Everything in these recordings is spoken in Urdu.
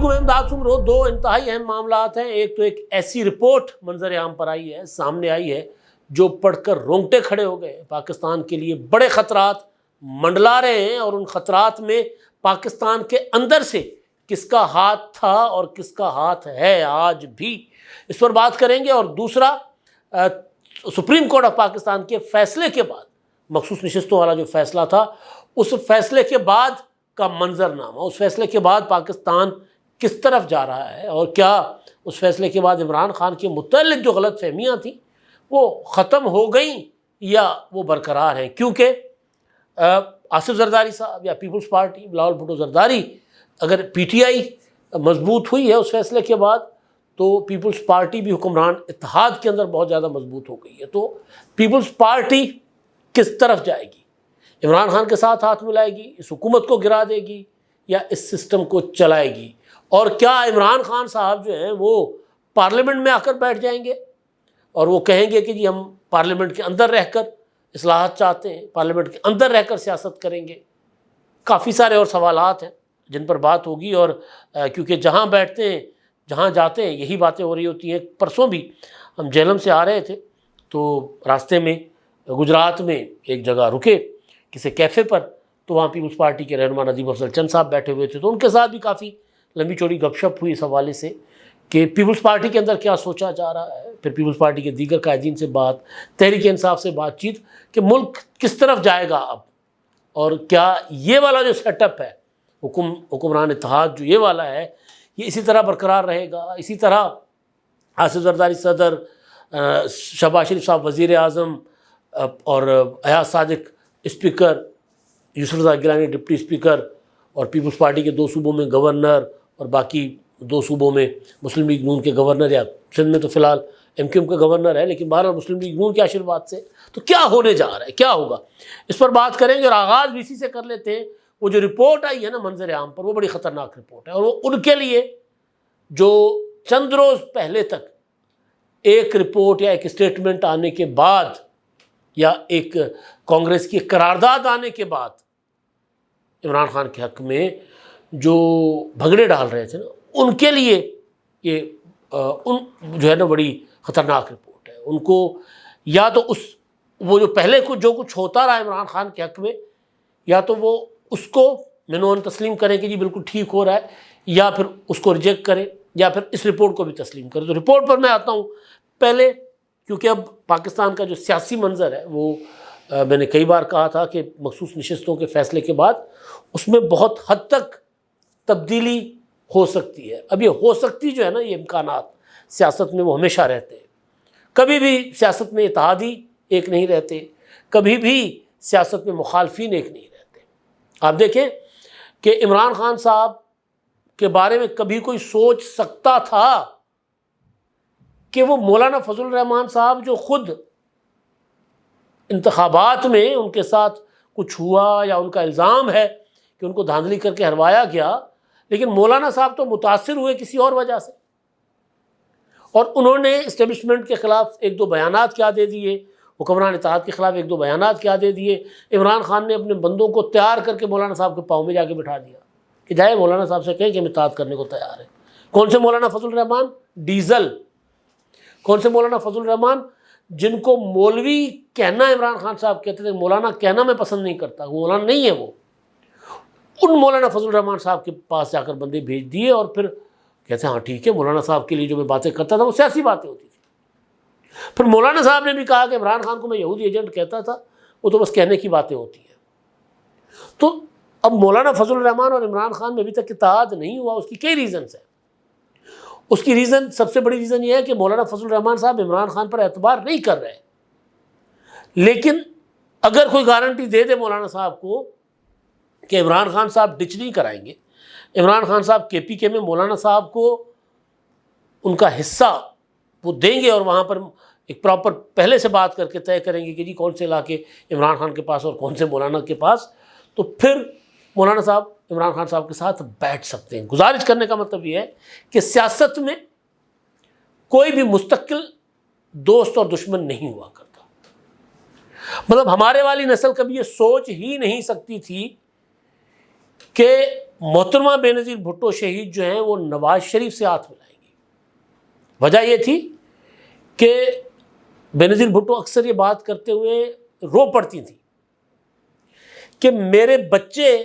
علیکم، امداد سمرو۔ دو انتہائی اہم معاملات ہیں۔ ایک تو ایک ایسی رپورٹ منظر عام پر آئی ہے، سامنے آئی ہے، جو پڑھ کر رونگٹے کھڑے ہو گئے۔ پاکستان کے لیے بڑے خطرات منڈلا رہے ہیں، اور ان خطرات میں پاکستان کے اندر سے کس کا ہاتھ تھا اور کس کا ہاتھ ہے آج بھی، اس پر بات کریں گے۔ اور دوسرا، سپریم کورٹ آف پاکستان کے فیصلے کے بعد، مخصوص نشستوں والا جو فیصلہ تھا، اس فیصلے کے بعد کا منظرنامہ، اس فیصلے کے بعد پاکستان کس طرف جا رہا ہے، اور کیا اس فیصلے کے بعد عمران خان کے متعلق جو غلط فہمیاں تھیں وہ ختم ہو گئیں یا وہ برقرار ہیں۔ کیونکہ آصف زرداری صاحب یا پیپلز پارٹی بلاول بھٹو زرداری، اگر پی ٹی آئی مضبوط ہوئی ہے اس فیصلے کے بعد، تو پیپلز پارٹی بھی حکمران اتحاد کے اندر بہت زیادہ مضبوط ہو گئی ہے۔ تو پیپلز پارٹی کس طرف جائے گی؟ عمران خان کے ساتھ ہاتھ ملائے گی، اس حکومت کو گرا دے گی، یا اس سسٹم کو چلائے گی؟ اور کیا عمران خان صاحب جو ہیں وہ پارلیمنٹ میں آ کر بیٹھ جائیں گے اور وہ کہیں گے کہ جی ہم پارلیمنٹ کے اندر رہ کر اصلاحات چاہتے ہیں، پارلیمنٹ کے اندر رہ کر سیاست کریں گے؟ کافی سارے اور سوالات ہیں جن پر بات ہوگی، اور کیونکہ جہاں بیٹھتے ہیں، جہاں جاتے ہیں، یہی باتیں ہو رہی ہوتی ہیں۔ پرسوں بھی ہم جہلم سے آ رہے تھے، تو راستے میں گجرات میں ایک جگہ رکے کسی کیفے پر، تو وہاں پیپلز پارٹی کے رہنما ندیم افضل چند صاحب بیٹھے ہوئے تھے، تو ان کے ساتھ بھی کافی لمبی چوڑی گپ شپ ہوئی اس حوالے سے کہ پیپلز پارٹی کے اندر کیا سوچا جا رہا ہے، پھر پیپلز پارٹی کے دیگر قائدین سے بات، تحریک انصاف سے بات چیت کہ ملک کس طرف جائے گا اب، اور کیا یہ والا جو سیٹ اپ ہے حکمران اتحاد جو یہ والا ہے، یہ اسی طرح برقرار رہے گا؟ اسی طرح آصف زرداری صدر، شہباز شریف صاحب وزیر اعظم، اور ایاز صادق اسپیکر، یوسف رضا گیلانی ڈپٹی اسپیکر، اور پیپلز پارٹی کے 2 صوبوں میں گورنر، اور باقی 2 صوبوں میں مسلم لیگ نون کے گورنر، یا سندھ میں تو فی الحال ایم کیو ایم کا گورنر ہے، لیکن بہرحال مسلم لیگ نون کے آشرواد سے، تو کیا ہونے جا رہا ہے، کیا ہوگا، اس پر بات کریں گے۔ اور آغاز بھی اسی سے کر لیتے ہیں۔ وہ جو رپورٹ آئی ہے نا منظر عام پر، وہ بڑی خطرناک رپورٹ ہے، اور وہ ان کے لیے جو چند روز پہلے تک ایک رپورٹ یا ایک اسٹیٹمنٹ آنے کے بعد، یا ایک کانگریس کی قرارداد آنے کے بعد عمران خان کے حق میں جو بھگڑے ڈال رہے تھے نا، ان کے لیے یہ جو ہے نا بڑی خطرناک رپورٹ ہے۔ ان کو یا تو وہ جو پہلے جو کچھ ہوتا رہا عمران خان کے حق میں، یا تو وہ اس کو منون تسلیم کریں کہ جی بالکل ٹھیک ہو رہا ہے، یا پھر اس کو ریجیکٹ کریں، یا پھر اس رپورٹ کو بھی تسلیم کریں۔ تو رپورٹ پر میں آتا ہوں پہلے، کیونکہ اب پاکستان کا جو سیاسی منظر ہے وہ میں نے کئی بار کہا تھا کہ مخصوص نشستوں کے فیصلے کے بعد اس میں بہت حد تک تبدیلی ہو سکتی ہے۔ اب یہ ہو سکتی جو ہے نا، یہ امکانات سیاست میں وہ ہمیشہ رہتے ہیں۔ کبھی بھی سیاست میں اتحادی ایک نہیں رہتے، کبھی بھی سیاست میں مخالفین ایک نہیں رہتے۔ آپ دیکھیں کہ عمران خان صاحب کے بارے میں کبھی کوئی سوچ سکتا تھا کہ وہ مولانا فضل الرحمان صاحب جو خود انتخابات میں ان کے ساتھ کچھ ہوا، یا ان کا الزام ہے کہ ان کو دھاندلی کر کے ہروایا گیا، لیکن مولانا صاحب تو متاثر ہوئے کسی اور وجہ سے، اور انہوں نے اسٹیبلشمنٹ کے خلاف 1-2 بیانات کیا دے دیے، حکمران اتحاد کے خلاف 1-2 بیانات کیا دے دیے۔ عمران خان نے اپنے بندوں کو تیار کر کے مولانا صاحب کے پاؤں میں جا کے بٹھا دیا کہ جائے مولانا صاحب سے کہیں کہ ہم اطاعت کرنے کو تیار ہیں۔ کون سے مولانا فضل الرحمان؟ ڈیزل۔ کون سے مولانا فضل الرحمان؟ جن کو مولوی کہنا عمران خان صاحب کہتے تھے، مولانا کہنا میں پسند نہیں کرتا، وہ مولانا نہیں ہے وہ۔ ان مولانا فضل الرحمان صاحب کے پاس جا کر بندے بھیج دیے، اور پھر کہتے ہیں ہاں ٹھیک ہے، مولانا صاحب کے لیے جو میں باتیں کرتا تھا وہ سیاسی باتیں ہوتی تھیں۔ پھر مولانا صاحب نے بھی کہا کہ عمران خان کو میں یہودی ایجنٹ کہتا تھا، وہ تو بس کہنے کی باتیں ہوتی ہیں۔ تو اب مولانا فضل الرحمان اور عمران خان میں ابھی تک اتحاد نہیں ہوا، اس کی کئی ریزنز ہیں۔ اس کی ریزن، سب سے بڑی ریزن یہ ہے کہ مولانا فضل الرحمان صاحب عمران خان پر اعتبار نہیں کر رہے، لیکن اگر کوئی گارنٹی دے دے مولانا صاحب کو کہ عمران خان صاحب ڈچ نہیں کرائیں گے، عمران خان صاحب کے پی کے میں مولانا صاحب کو ان کا حصہ وہ دیں گے، اور وہاں پر ایک پراپر پہلے سے بات کر کے طے کریں گے کہ جی کون سے علاقے عمران خان کے پاس اور کون سے مولانا کے پاس، تو پھر مولانا صاحب عمران خان صاحب کے ساتھ بیٹھ سکتے ہیں۔ گزارش کرنے کا مطلب یہ ہے کہ سیاست میں کوئی بھی مستقل دوست اور دشمن نہیں ہوا کرتا۔ مطلب ہمارے والی نسل کبھی یہ سوچ ہی نہیں سکتی تھی کہ محترمہ بے نظیر بھٹو شہید جو ہیں وہ نواز شریف سے ہاتھ ملائیں گی. وجہ یہ تھی کہ بے نظیر بھٹو اکثر یہ بات کرتے ہوئے رو پڑتی تھیں کہ میرے بچے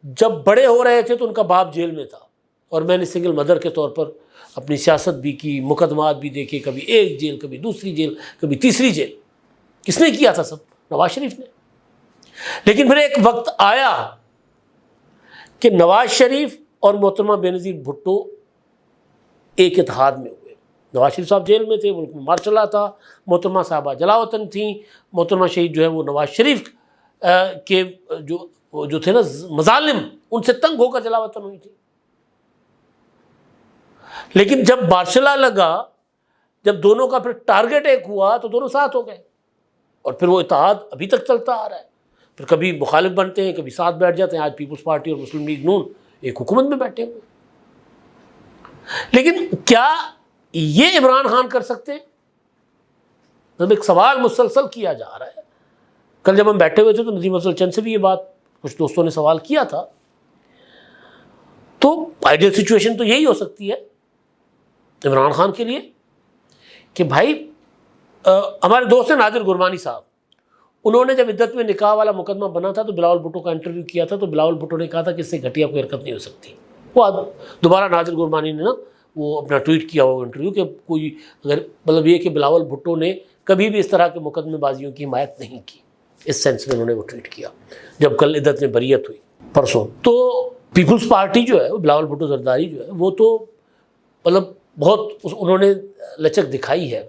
جب بڑے ہو رہے تھے تو ان کا باپ جیل میں تھا اور میں نے سنگل مدر کے طور پر اپنی سیاست بھی کی, مقدمات بھی دیکھے, کبھی ایک جیل, کبھی دوسری جیل, کبھی تیسری جیل. کس نے کیا تھا؟ سب نواز شریف نے. لیکن پھر ایک وقت آیا کہ نواز شریف اور محترمہ بے نظیر بھٹو ایک اتحاد میں ہوئے. نواز شریف صاحب جیل میں تھے, ملک میں مارشل لا تھا, محترمہ صاحبہ جلاوطن تھیں, محترمہ شہید جو ہے وہ نواز شریف کے جو تھے نا مظالم, ان سے تنگ ہو کر جلاوطن ہوئی تھی. لیکن جب مارشل لا لگا, جب دونوں کا پھر ٹارگٹ ایک ہوا تو دونوں ساتھ ہو گئے, اور پھر وہ اتحاد ابھی تک چلتا آ رہا ہے. پھر کبھی مخالف بنتے ہیں, کبھی ساتھ بیٹھ جاتے ہیں. آج پیپلز پارٹی اور مسلم لیگ نون ایک حکومت میں بیٹھے ہوئے. لیکن کیا یہ عمران خان کر سکتے ہیں؟ جب ایک سوال مسلسل کیا جا رہا ہے. کل جب ہم بیٹھے ہوئے تھے تو نظیم افضل چند سے بھی یہ بات کچھ دوستوں نے سوال کیا تھا. تو آئیڈیل سچویشن تو یہی ہو سکتی ہے عمران خان کے لیے کہ بھائی ہمارے دوست ہیں نادر گرمانی صاحب, انہوں نے جب عدت میں نکاح والا مقدمہ بنا تھا تو بلاول بھٹو کا انٹرویو کیا تھا, تو بلاول بھٹو نے کہا تھا کہ اس سے گھٹیا کوئی حرکت نہیں ہو سکتی. وہ دوبارہ نادر گرمانی نے نا وہ اپنا ٹویٹ کیا ہوا انٹرویو کہ کوئی اگر مطلب یہ کہ بلاول بھٹو نے کبھی بھی اس طرح کے مقدمے بازیوں کی حمایت نہیں کی, اس سینس میں انہوں نے وہ ٹویٹ کیا جب کل عدت میں بریت ہوئی پرسوں. تو پیپلز پارٹی جو ہے بلاول بھٹو زرداری جو ہے وہ تو مطلب بہت انہوں نے لچک دکھائی ہے.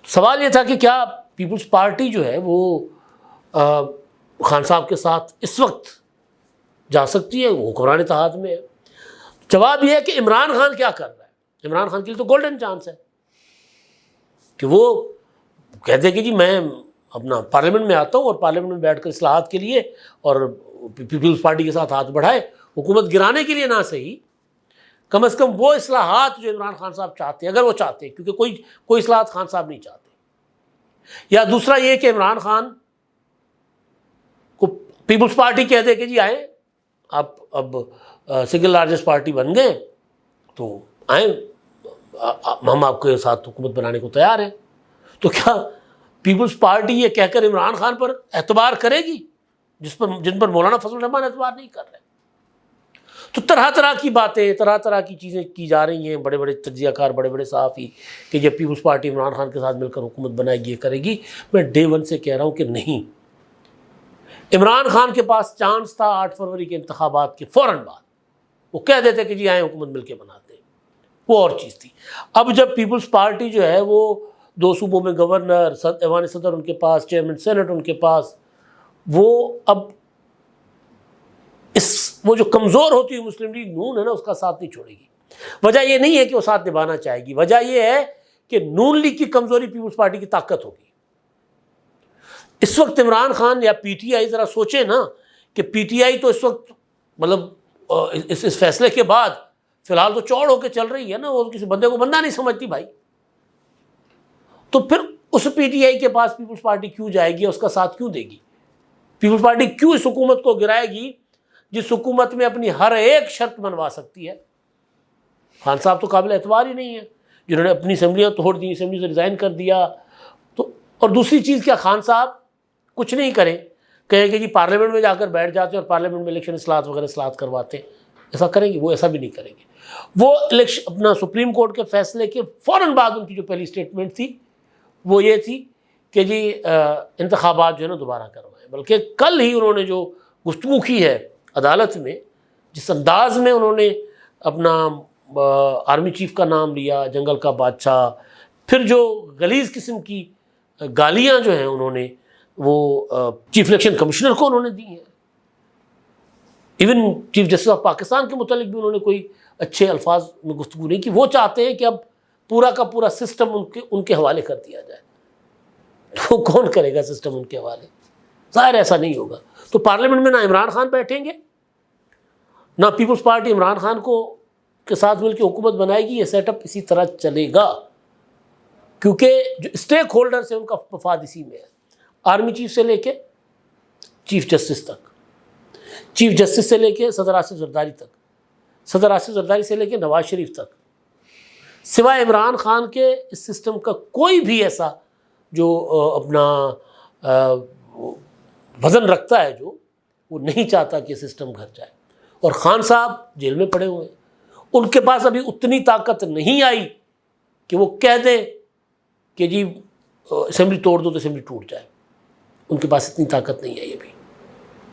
سوال یہ تھا کہ کیا پیپلز پارٹی جو ہے وہ خان صاحب کے ساتھ اس وقت جا سکتی ہے, وہ حکمران اتحاد میں ہے. جواب یہ ہے کہ عمران خان کیا کر رہا ہے. عمران خان کے لیے تو گولڈن چانس ہے کہ وہ کہتے ہیں کہ جی میں اپنا پارلیمنٹ میں آتا ہوں اور پارلیمنٹ میں بیٹھ کر اصلاحات کے لیے اور پیپلز پارٹی کے ساتھ ہاتھ بڑھائے, حکومت گرانے کے لیے نہ صحیح, کم از کم وہ اصلاحات جو عمران خان صاحب چاہتے ہیں, اگر وہ چاہتے ہیں, کیونکہ کوئی اصلاحات خان صاحب نہیں چاہتے. یا دوسرا یہ کہ عمران خان کو پیپلز پارٹی کہہ دے کہ جی آئیں آپ اب سنگل لارجسٹ پارٹی بن گئے تو آئیں ہم آپ کے ساتھ حکومت بنانے کو تیار ہیں. تو کیا پیپلز پارٹی یہ کہہ کر عمران خان پر اعتبار کرے گی جن پر مولانا فضل الرحمان اعتبار نہیں کر رہے؟ تو طرح طرح کی باتیں, طرح طرح کی چیزیں کی جا رہی ہیں. بڑے بڑے تجزیہ کار, بڑے بڑے صحافی کہ جب پیپلز پارٹی عمران خان کے ساتھ مل کر حکومت بنائے گی, یہ کرے گی. میں ڈے ون سے کہہ رہا ہوں کہ نہیں, عمران خان کے پاس چانس تھا 8 فروری کے انتخابات کے فوراً بعد, وہ کہہ دیتے کہ جی آئیں حکومت مل کے بناتے ہیں, وہ اور چیز تھی. اب جب پیپلز پارٹی جو ہے وہ 2 صوبوں میں گورنر, ایوان صدر ان کے پاس, چیئرمین سینٹ ان کے پاس, وہ اب وہ جو کمزور ہوتی ہوئی مسلم لیگ نون ہے نا اس کا ساتھ نہیں چھوڑے گی. وجہ یہ نہیں ہے کہ وہ ساتھ نبھانا چاہے گی, وجہ یہ ہے کہ نون لیگ کی کمزوری پیپلز پارٹی کی طاقت ہوگی. اس وقت عمران خان یا پی ٹی آئی ذرا سوچے نا کہ پی ٹی آئی تو اس وقت مطلب اس فیصلے کے بعد فی الحال تو چوڑ ہو کے چل رہی ہے نا, وہ کسی بندے کو بندہ نہیں سمجھتی بھائی. تو پھر اس پی ٹی آئی کے پاس پیپلز پارٹی کیوں جائے گی, اس کا ساتھ کیوں دے گی؟ پیپلز پارٹی کیوں اس حکومت کو گرائے گی جس حکومت میں اپنی ہر ایک شرط منوا سکتی ہے؟ خان صاحب تو قابل اعتبار ہی نہیں ہے, جنہوں نے اپنی اسمبلیاں توڑ دی, اسمبلی سے ریزائن کر دیا. تو اور دوسری چیز کیا خان صاحب کچھ نہیں کریں, کہیں کہ جی پارلیمنٹ میں جا کر بیٹھ جاتے ہیں اور پارلیمنٹ میں الیکشن اصلاحات وغیرہ اصلاحات کرواتے ہیں, ایسا کریں گے؟ وہ ایسا بھی نہیں کریں گے. وہ الیکشن اپنا سپریم کورٹ کے فیصلے کے فوراً بعد ان کی جو پہلی اسٹیٹمنٹ تھی وہ یہ تھی کہ جی انتخابات جو ہے نا دوبارہ کروائیں. بلکہ کل ہی انہوں نے جو گفتگو کی ہے عدالت میں, جس انداز میں انہوں نے اپنا آرمی چیف کا نام لیا, جنگل کا بادشاہ, پھر جو غلیظ قسم کی گالیاں جو ہیں انہوں نے وہ چیف الیکشن کمشنر کو انہوں نے دی ہیں. Even chief justice of Pakistan کے متعلق بھی انہوں نے کوئی اچھے الفاظ میں گفتگو نہیں کی. وہ چاہتے ہیں کہ اب پورا کا پورا سسٹم ان کے حوالے کر دیا جائے. تو کون کرے گا سسٹم ان کے حوالے؟ ظاہر ایسا نہیں ہوگا. تو پارلیمنٹ میں نہ عمران خان بیٹھیں گے, نہ پیپلز پارٹی عمران خان کے ساتھ مل کے حکومت بنائے گی. یہ سیٹ اپ اسی طرح چلے گا کیونکہ جو اسٹیک ہولڈرز ہیں ان کا مفاد اسی میں ہے, آرمی چیف سے لے کے چیف جسٹس تک. چیف جسٹس سے لے کے صدر آصف زرداری تک، صدر آصف زرداری سے لے کے نواز شریف تک، سوائے عمران خان کے اس سسٹم کا کوئی بھی ایسا جو اپنا وزن رکھتا ہے جو وہ نہیں چاہتا کہ سسٹم گھر جائے. اور خان صاحب جیل میں پڑے ہوئے ہیں، ان کے پاس ابھی اتنی طاقت نہیں آئی کہ وہ کہہ دیں کہ جی اسمبلی توڑ دو تو اسمبلی ٹوٹ جائے. ان کے پاس اتنی طاقت نہیں آئی ابھی.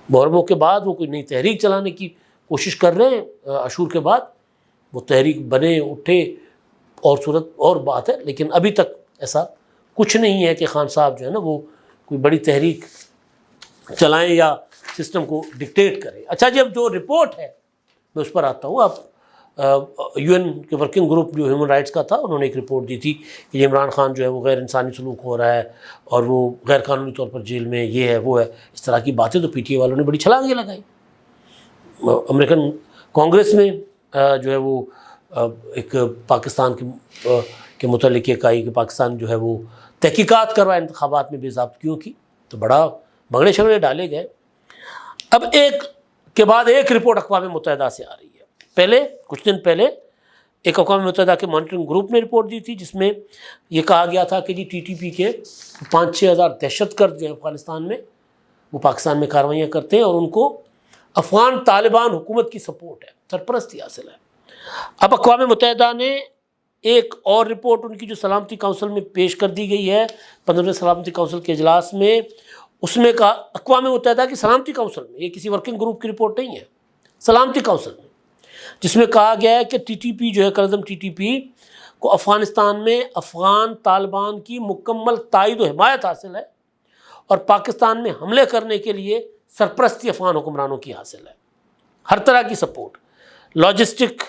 محرموں کے بعد وہ کوئی نئی تحریک چلانے کی کوشش کر رہے ہیں، عاشور کے بعد وہ تحریک بنے اٹھے اور صورت اور بات ہے، لیکن ابھی تک ایسا کچھ نہیں ہے کہ خان صاحب جو ہے نا وہ کوئی بڑی تحریک چلائیں یا سسٹم کو ڈکٹیٹ کریں. اچھا جی، اب جو رپورٹ ہے میں اس پر آتا ہوں. اب یو این کے ورکنگ گروپ جو ہیومن رائٹس کا تھا، انہوں نے ایک رپورٹ دی تھی کہ عمران خان جو ہے وہ غیر انسانی سلوک ہو رہا ہے اور وہ غیر قانونی طور پر جیل میں، یہ ہے وہ ہے، اس طرح کی باتیں. تو پی ٹی آئی والوں نے بڑی چھلانگیں لگائی. امریکن کانگریس میں جو ہے وہ ایک پاکستان کے متعلق ایک آئی کہ پاکستان جو ہے وہ تحقیقات کروائے انتخابات میں بے ضابطگیوں کی، تو بڑا بگڑے شگڑے ڈالے گئے. اب ایک کے بعد ایک رپورٹ اقوام متحدہ سے آ رہی ہے. پہلے کچھ دن پہلے ایک اقوام متحدہ کے مانیٹرنگ گروپ نے رپورٹ دی تھی جس میں یہ کہا گیا تھا کہ جی ٹی ٹی پی کے 5-6 ہزار دہشت گرد جو ہیں افغانستان میں، وہ پاکستان میں کارروائیاں کرتے ہیں اور ان کو افغان طالبان حکومت کی سپورٹ ہے، سرپرستی حاصل ہے. اب اقوام متحدہ نے ایک اور رپورٹ ان کی جو سلامتی کونسل میں پیش کر دی گئی ہے 15ویں سلامتی کونسل کے اجلاس میں، اس میں کہا اقوام متحدہ کی سلامتی کونسل میں، یہ کسی ورکنگ گروپ کی رپورٹ نہیں ہے، سلامتی کونسل میں، جس میں کہا گیا ہے کہ ٹی ٹی پی جو ہے قلعظم ٹی ٹی پی کو افغانستان میں افغان طالبان کی مکمل تائید و حمایت حاصل ہے اور پاکستان میں حملے کرنے کے لیے سرپرستی افغان حکمرانوں کی حاصل ہے. ہر طرح کی سپورٹ، لاجسٹک،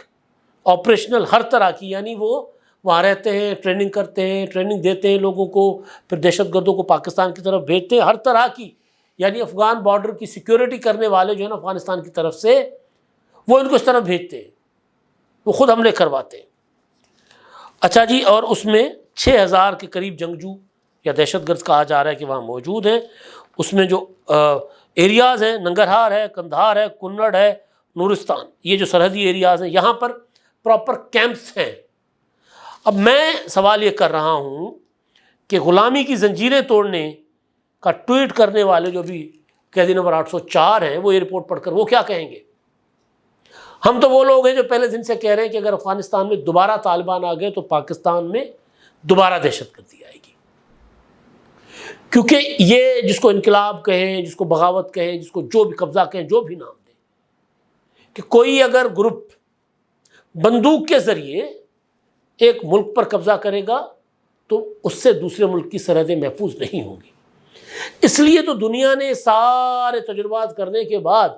آپریشنل، ہر طرح کی، یعنی وہ وہاں رہتے ہیں، ٹریننگ کرتے ہیں، ٹریننگ دیتے ہیں لوگوں کو، پھر دہشت گردوں کو پاکستان کی طرف بھیجتے ہیں، ہر طرح کی، یعنی افغان بارڈر کی سیکیورٹی کرنے والے جو ہے نا افغانستان کی طرف سے، وہ ان کو اس طرف بھیجتے ہیں، وہ خود حملے کرواتے ہیں. اچھا جی، اور اس میں 6,000 کے قریب جنگجو یا دہشت گرد کہا جا رہا ہے کہ وہاں موجود ہیں. اس میں جو ایریاز ہیں، ننگرہار ہے، کندھار ہے، کنڑ ہے، نورستان، یہ جو سرحدی ایریاز ہیں، یہاں پر پراپر کیمپس ہیں. اب میں سوال یہ کر رہا ہوں کہ غلامی کی زنجیریں توڑنے کا ٹویٹ کرنے والے جو بھی قیدی نمبر 804 ہیں، وہ یہ رپورٹ پڑھ کر وہ کیا کہیں گے؟ ہم تو وہ لوگ ہیں جو پہلے دن سے کہہ رہے ہیں کہ اگر افغانستان میں دوبارہ طالبان آ گئے تو پاکستان میں دوبارہ دہشت گردی آئے گی، کیونکہ یہ جس کو انقلاب کہیں، جس کو بغاوت کہیں، جس کو جو بھی قبضہ کہیں، جو بھی نام دیں، کہ کوئی اگر گروپ بندوق کے ذریعے ایک ملک پر قبضہ کرے گا تو اس سے دوسرے ملک کی سرحدیں محفوظ نہیں ہوں گی. اس لیے تو دنیا نے سارے تجربات کرنے کے بعد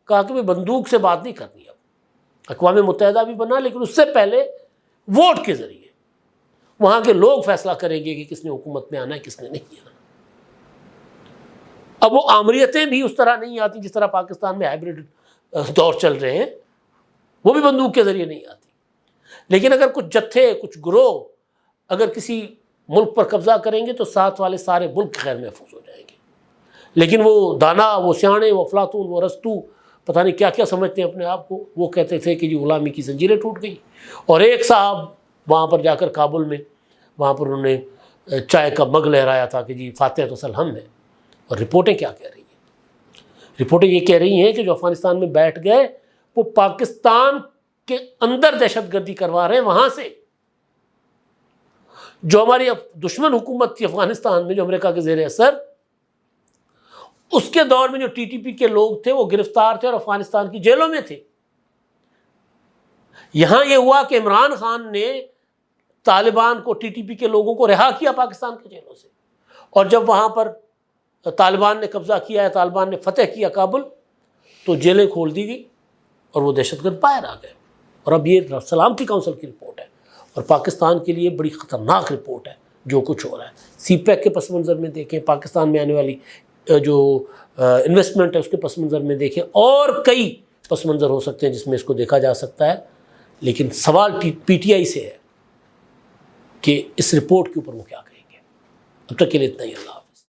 کہا کہ بندوق سے بات نہیں کرنی. اب اقوام متحدہ بھی بنا، لیکن اس سے پہلے ووٹ کے ذریعے وہاں کے لوگ فیصلہ کریں گے کہ کس نے حکومت میں آنا ہے، کس نے نہیں آنا. اب وہ آمریتیں بھی اس طرح نہیں آتی جس طرح پاکستان میں ہائیبریڈ دور چل رہے ہیں، وہ بھی بندوق کے ذریعے نہیں آتی. لیکن اگر کچھ جتھے، کچھ گروہ اگر کسی ملک پر قبضہ کریں گے تو ساتھ والے سارے ملک خیر محفوظ ہو جائیں گے. لیکن وہ دانا، وہ سیانے، وہ افلاطون، وہ ارسطو، پتہ نہیں کیا کیا سمجھتے ہیں اپنے آپ کو، وہ کہتے تھے کہ جی غلامی کی زنجیریں ٹوٹ گئی. اور ایک صاحب وہاں پر جا کر کابل میں، وہاں پر انہوں نے چائے کا مگ لہرایا تھا کہ جی فاتح تو اصل ہم ہیں. اور رپورٹیں کیا کہہ رہی ہیں؟ رپورٹیں یہ کہہ رہی ہیں کہ جو افغانستان میں بیٹھ گئے وہ پاکستان کے اندر دہشت گردی کروا رہے ہیں. وہاں سے جو ہماری دشمن حکومت تھی افغانستان میں، جو امریکہ کے زیر اثر، اس کے دور میں جو ٹی ٹی پی کے لوگ تھے وہ گرفتار تھے اور افغانستان کی جیلوں میں تھے. یہاں یہ ہوا کہ عمران خان نے طالبان کو، ٹی ٹی پی کے لوگوں کو رہا کیا پاکستان کے جیلوں سے، اور جب وہاں پر طالبان نے قبضہ کیا ہے، طالبان نے فتح کیا کابل، تو جیلیں کھول دی گئی اور وہ دہشت گرد باہر آ گئے. اور اب یہ سلامتی کونسل کی رپورٹ ہے اور پاکستان کے لیے بڑی خطرناک رپورٹ ہے جو کچھ ہو رہا ہے. سی پیک کے پس منظر میں دیکھیں، پاکستان میں آنے والی جو انویسٹمنٹ ہے اس کے پس منظر میں دیکھیں، اور کئی پس منظر ہو سکتے ہیں جس میں اس کو دیکھا جا سکتا ہے. لیکن سوال پی ٹی آئی سے ہے کہ اس رپورٹ کے اوپر وہ کیا کہیں گے. اب تک کے لیے اتنا ہی. اللہ حافظ.